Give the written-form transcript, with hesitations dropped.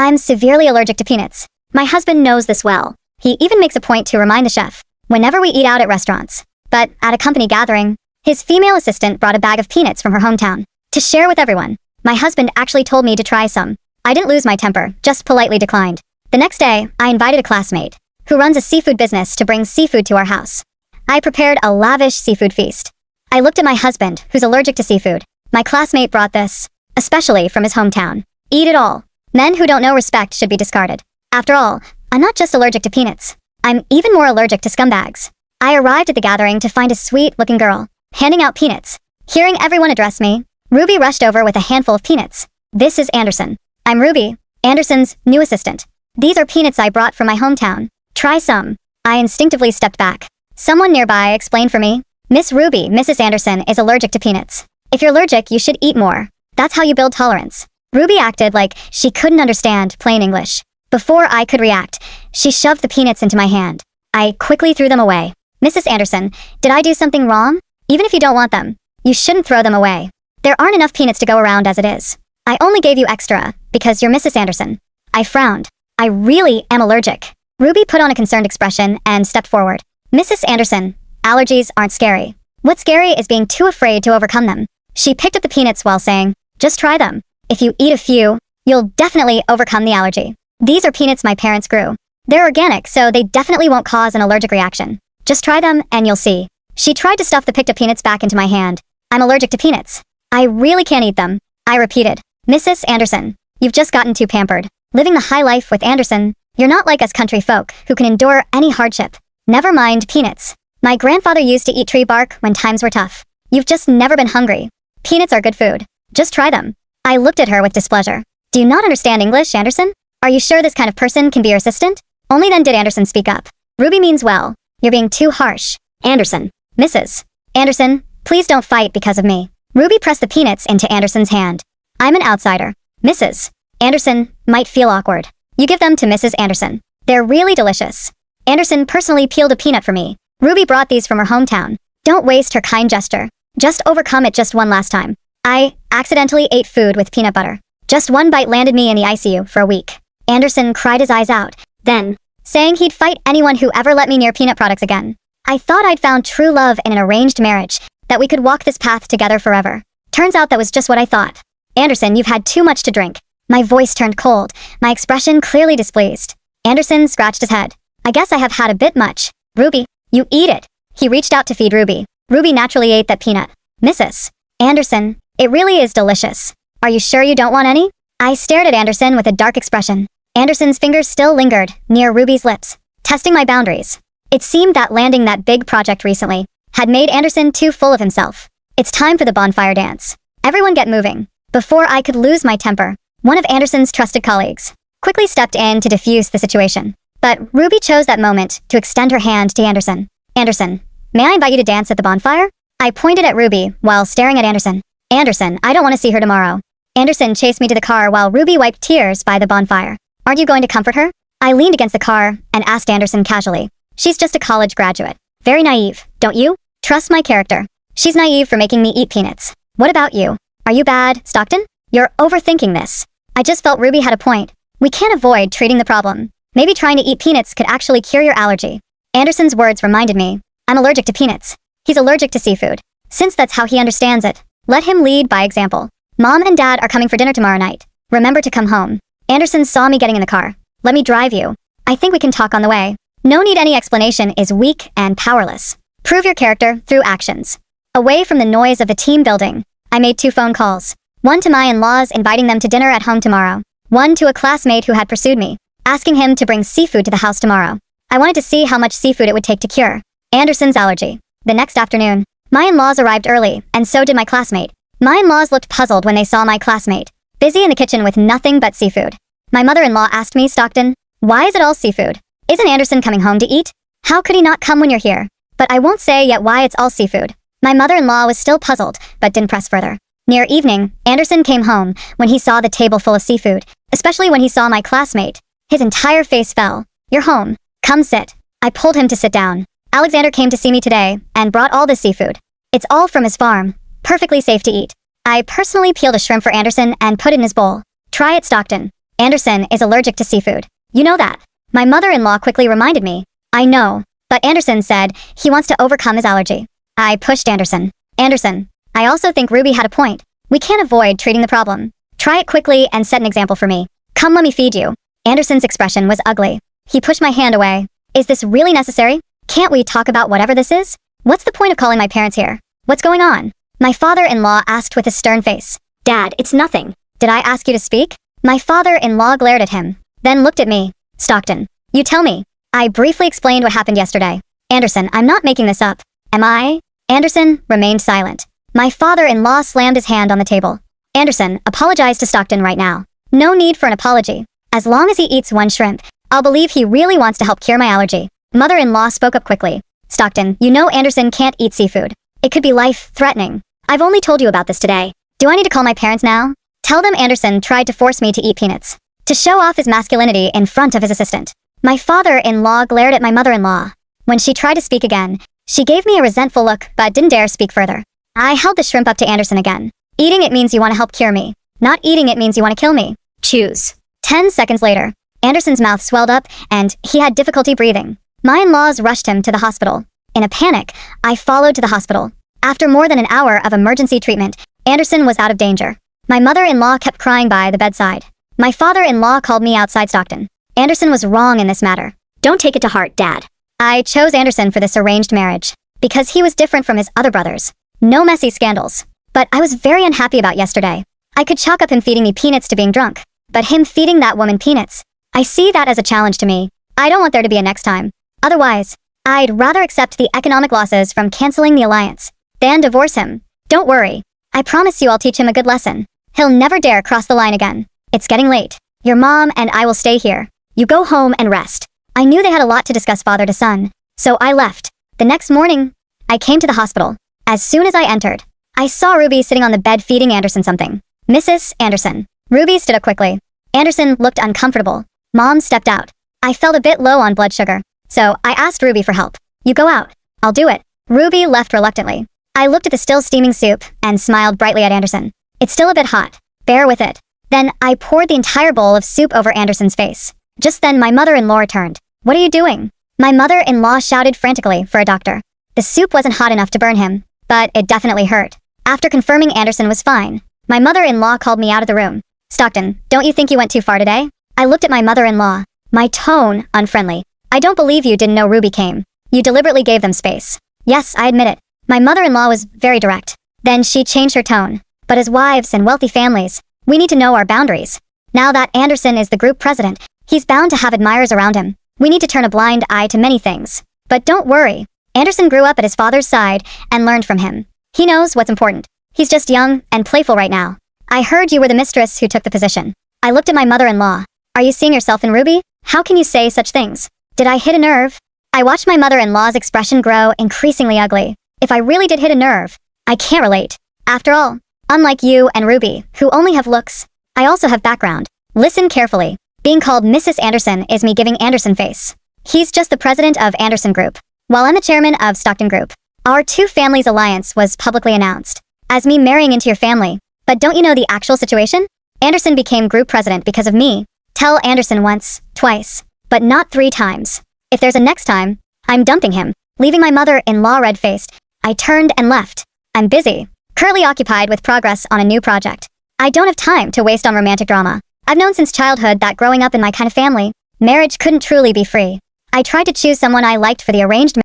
I'm severely allergic to peanuts. My husband knows this well. He even makes a point to remind the chef whenever we eat out at restaurants. But at a company gathering, his female assistant brought a bag of peanuts from her hometown to share with everyone. My husband actually told me to try some. I didn't lose my temper, just politely declined. The next day, I invited a classmate who runs a seafood business to bring seafood to our house. I prepared a lavish seafood feast. I looked at my husband, who's allergic to seafood. My classmate brought this, especially from his hometown. Eat it all. Men who don't know respect should be discarded. After all, I'm not just allergic to peanuts. I'm even more allergic to scumbags. I arrived at the gathering to find a sweet-looking girl handing out peanuts. Hearing everyone address me, Ruby rushed over with a handful of peanuts. This is Anderson. I'm Ruby, Anderson's new assistant. These are peanuts I brought from my hometown. Try some. I instinctively stepped back. Someone nearby explained for me. Miss Ruby, Mrs. Anderson is allergic to peanuts. If you're allergic, you should eat more. That's how you build tolerance. Ruby acted like she couldn't understand plain English. Before I could react, she shoved the peanuts into my hand. I quickly threw them away. Mrs. Anderson, did I do something wrong? Even if you don't want them, you shouldn't throw them away. There aren't enough peanuts to go around as it is. I only gave you extra because you're Mrs. Anderson. I frowned. I really am allergic. Ruby put on a concerned expression and stepped forward. Mrs. Anderson, allergies aren't scary. What's scary is being too afraid to overcome them. She picked up the peanuts while saying, just try them. If you eat a few, you'll definitely overcome the allergy. These are peanuts my parents grew. They're organic, so they definitely won't cause an allergic reaction. Just try them and you'll see. She tried to stuff the picked up peanuts back into my hand. I'm allergic to peanuts. I really can't eat them. I repeated. Mrs. Anderson, you've just gotten too pampered. Living the high life with Anderson, you're not like us country folk who can endure any hardship. Never mind peanuts. My grandfather used to eat tree bark when times were tough. You've just never been hungry. Peanuts are good food. Just try them. I looked at her with displeasure. Do you not understand English, Anderson? Are you sure this kind of person can be your assistant? Only then did Anderson speak up. Ruby means well. You're being too harsh. Anderson. Mrs. Anderson, please don't fight because of me. Ruby pressed the peanuts into Anderson's hand. I'm an outsider. Mrs. Anderson might feel awkward. You give them to Mrs. Anderson. They're really delicious. Anderson personally peeled a peanut for me. Ruby brought these from her hometown. Don't waste her kind gesture. Just overcome it just one last time. I accidentally ate food with peanut butter. Just one bite landed me in the ICU for a week. Anderson cried his eyes out, then saying he'd fight anyone who ever let me near peanut products again. I thought I'd found true love in an arranged marriage, that we could walk this path together forever. Turns out that was just what I thought. Anderson, you've had too much to drink. My voice turned cold, my expression clearly displeased. Anderson scratched his head. I guess I have had a bit much. Ruby, you eat it. He reached out to feed Ruby. Ruby naturally ate that peanut. Mrs. Anderson, it really is delicious. Are you sure you don't want any? I stared at Anderson with a dark expression. Anderson's fingers still lingered near Ruby's lips, testing my boundaries. It seemed that landing that big project recently had made Anderson too full of himself. It's time for the bonfire dance. Everyone get moving. Before I could lose my temper, one of Anderson's trusted colleagues quickly stepped in to defuse the situation. But Ruby chose that moment to extend her hand to Anderson. Anderson, may I invite you to dance at the bonfire? I pointed at Ruby while staring at Anderson. Anderson, I don't want to see her tomorrow. Anderson chased me to the car while Ruby wiped tears by the bonfire. Aren't you going to comfort her? I leaned against the car and asked Anderson casually. She's just a college graduate. Very naive, don't you? Trust my character. She's naive for making me eat peanuts. What about you? Are you bad, Stockton? You're overthinking this. I just felt Ruby had a point. We can't avoid treating the problem. Maybe trying to eat peanuts could actually cure your allergy. Anderson's words reminded me. I'm allergic to peanuts. He's allergic to seafood. Since that's how he understands it, let him lead by example. Mom and Dad are coming for dinner tomorrow night. Remember to come home. Anderson saw me getting in the car. Let me drive you. I think we can talk on the way. No need any explanation is weak and powerless. Prove your character through actions. Away from the noise of the team building, I made 2 phone calls. One to my in-laws inviting them to dinner at home tomorrow. One to a classmate who had pursued me, asking him to bring seafood to the house tomorrow. I wanted to see how much seafood it would take to cure Anderson's allergy. The next afternoon, my in-laws arrived early, and so did my classmate. My in-laws looked puzzled when they saw my classmate, busy in the kitchen with nothing but seafood. My mother-in-law asked me, Stockton, why is it all seafood? Isn't Anderson coming home to eat? How could he not come when you're here? But I won't say yet why it's all seafood. My mother-in-law was still puzzled, but didn't press further. Near evening, Anderson came home when he saw the table full of seafood, especially when he saw my classmate. His entire face fell. You're home. Come sit. I pulled him to sit down. Alexander came to see me today and brought all this seafood. It's all from his farm. Perfectly safe to eat. I personally peeled a shrimp for Anderson and put it in his bowl. Try it, Stockton. Anderson is allergic to seafood. You know that. My mother-in-law quickly reminded me. I know, but Anderson said he wants to overcome his allergy. I pushed Anderson. Anderson, I also think Ruby had a point. We can't avoid treating the problem. Try it quickly and set an example for me. Come, let me feed you. Anderson's expression was ugly. He pushed my hand away. Is this really necessary? Can't we talk about whatever this is? What's the point of calling my parents here? What's going on? My father-in-law asked with a stern face. Dad, it's nothing. Did I ask you to speak? My father-in-law glared at him, then looked at me. Stockton, you tell me. I briefly explained what happened yesterday. Anderson, I'm not making this up. Am I? Anderson remained silent. My father-in-law slammed his hand on the table. Anderson, apologize to Stockton right now. No need for an apology. As long as he eats one shrimp, I'll believe he really wants to help cure my allergy. Mother-in-law spoke up quickly. Stockton, you know Anderson can't eat seafood. It could be life-threatening. I've only told you about this today. Do I need to call my parents now? Tell them Anderson tried to force me to eat peanuts. To show off his masculinity in front of his assistant. My father-in-law glared at my mother-in-law. When she tried to speak again, she gave me a resentful look but didn't dare speak further. I held the shrimp up to Anderson again. Eating it means you want to help cure me. Not eating it means you want to kill me. Choose. 10 seconds later, Anderson's mouth swelled up and he had difficulty breathing. My in-laws rushed him to the hospital. In a panic, I followed to the hospital. After more than an hour of emergency treatment, Anderson was out of danger. My mother-in-law kept crying by the bedside. My father-in-law called me outside Stockton. Anderson was wrong in this matter. Don't take it to heart, Dad. I chose Anderson for this arranged marriage because he was different from his other brothers. No messy scandals. But I was very unhappy about yesterday. I could chalk up him feeding me peanuts to being drunk, but him feeding that woman peanuts, I see that as a challenge to me. I don't want there to be a next time. Otherwise, I'd rather accept the economic losses from canceling the alliance than divorce him. Don't worry. I promise you I'll teach him a good lesson. He'll never dare cross the line again. It's getting late. Your mom and I will stay here. You go home and rest. I knew they had a lot to discuss father to son, so I left. The next morning, I came to the hospital. As soon as I entered, I saw Ruby sitting on the bed feeding Anderson something. Mrs. Anderson. Ruby stood up quickly. Anderson looked uncomfortable. Mom stepped out. I felt a bit low on blood sugar, so I asked Ruby for help. You go out. I'll do it. Ruby left reluctantly. I looked at the still steaming soup and smiled brightly at Anderson. It's still a bit hot. Bear with it. Then I poured the entire bowl of soup over Anderson's face. Just then my mother-in-law returned. What are you doing? My mother-in-law shouted frantically for a doctor. The soup wasn't hot enough to burn him, but it definitely hurt. After confirming Anderson was fine, my mother-in-law called me out of the room. Stockton, don't you think you went too far today? I looked at my mother-in-law. My tone, unfriendly. I don't believe you didn't know Ruby came. You deliberately gave them space. Yes, I admit it. My mother-in-law was very direct. Then she changed her tone. But as wives and wealthy families, we need to know our boundaries. Now that Anderson is the group president, he's bound to have admirers around him. We need to turn a blind eye to many things. But don't worry. Anderson grew up at his father's side and learned from him. He knows what's important. He's just young and playful right now. I heard you were the mistress who took the position. I looked at my mother-in-law. Are you seeing yourself in Ruby? How can you say such things? Did I hit a nerve? I watched my mother-in-law's expression grow increasingly ugly. If I really did hit a nerve, I can't relate. After all, unlike you and Ruby, who only have looks, I also have background. Listen carefully. Being called Mrs. Anderson is me giving Anderson face. He's just the president of Anderson Group, while I'm the chairman of Stockton Group. Our two families alliance was publicly announced as me marrying into your family. But don't you know the actual situation? Anderson became group president because of me. Tell Anderson once, twice, but not 3 times. If there's a next time, I'm dumping him. Leaving my mother-in-law red-faced, I turned and left. I'm busy, currently occupied with progress on a new project. I don't have time to waste on romantic drama. I've known since childhood that growing up in my kind of family, marriage couldn't truly be free. I tried to choose someone I liked for the arranged